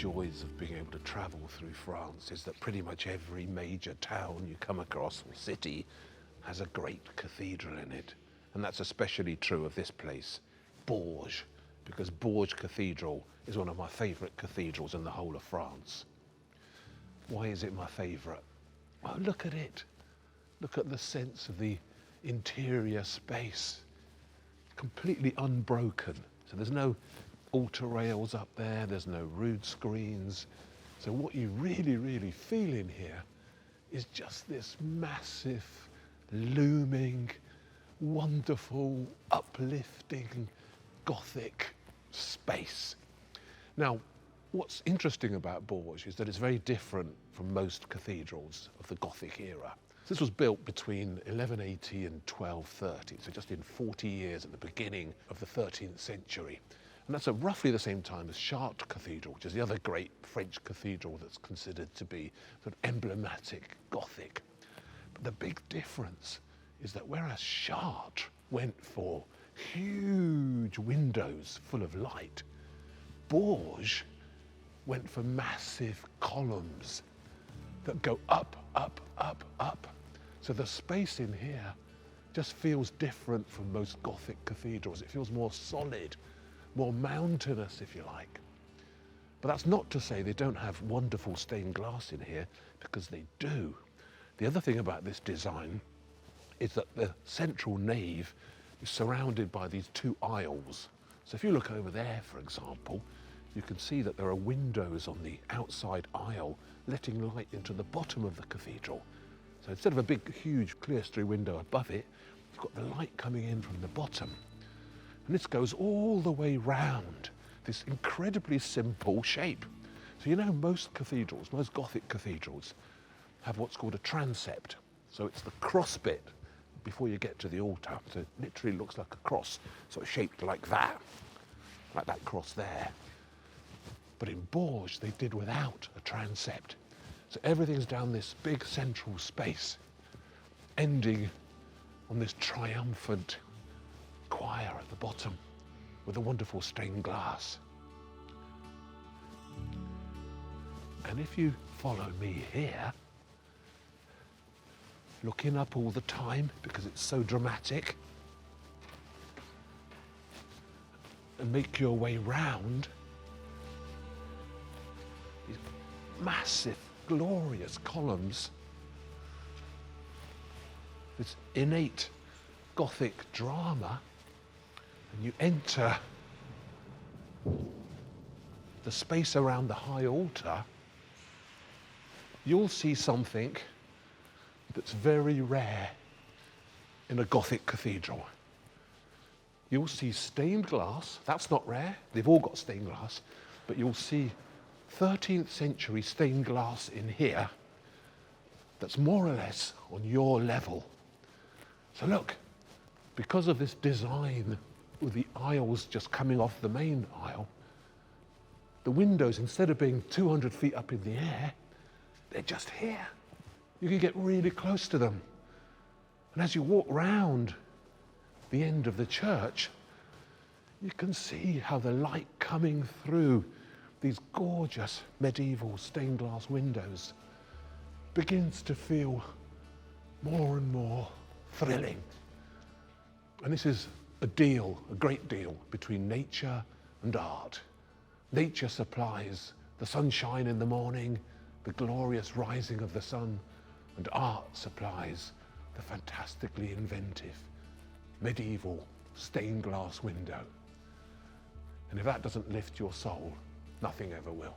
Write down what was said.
joys of being able to travel through France is that pretty much every major town you come across, or city, has a great cathedral in it. And that's especially true of this place, Bourges, because Bourges Cathedral is one of my favourite cathedrals in the whole of France. Why is it my favourite? Oh, look at it. Look at the sense of the interior space. Completely unbroken. So there's no altar rails up there, there's no rood screens. So what you really feel in here is just this massive, looming, wonderful, uplifting, Gothic space. Now, what's interesting about Bourges is that it's very different from most cathedrals of the Gothic era. This was built between 1180 and 1230, so just in 40 years at the beginning of the 13th century. And that's at roughly the same time as Chartres Cathedral, which is the other great French cathedral that's considered to be sort of emblematic Gothic. But the big difference is that whereas Chartres went for huge windows full of light, Bourges went for massive columns that go up. So the space in here just feels different from most Gothic cathedrals. It feels more solid, more mountainous, if you like. But that's not to say they don't have wonderful stained glass in here, because they do. The other thing about this design is that the central nave is surrounded by these two aisles. So if you look over there, for example, you can see that there are windows on the outside aisle letting light into the bottom of the cathedral. So instead of a big, huge clerestory window above it, you've got the light coming in from the bottom. And this goes all the way round this incredibly simple shape. So you know most cathedrals, most Gothic cathedrals, have what's called a transept. So it's the cross bit before you get to the altar. So it literally looks like a cross, sort of shaped like that cross there. But in Bourges, they did without a transept. So everything's down this big central space, ending on this triumphant choir at the bottom with a wonderful stained glass. And if you follow me here, looking up all the time because it's so dramatic, and make your way round these massive, glorious columns, this innate Gothic drama, and you enter the space around the high altar, you'll see something that's very rare in a Gothic cathedral. You'll see stained glass. That's not rare. They've all got stained glass. But you'll see 13th century stained glass in here that's more or less on your level. So look, because of this design with the aisles just coming off the main aisle, the windows, instead of being 200 feet up in the air, they're just here. You can get really close to them. And as you walk round the end of the church, you can see how the light coming through these gorgeous medieval stained glass windows begins to feel more and more thrilling. And this is a deal, a great deal, between nature and art. Nature supplies the sunshine in the morning, the glorious rising of the sun, and art supplies the fantastically inventive medieval stained glass window. And if that doesn't lift your soul, nothing ever will.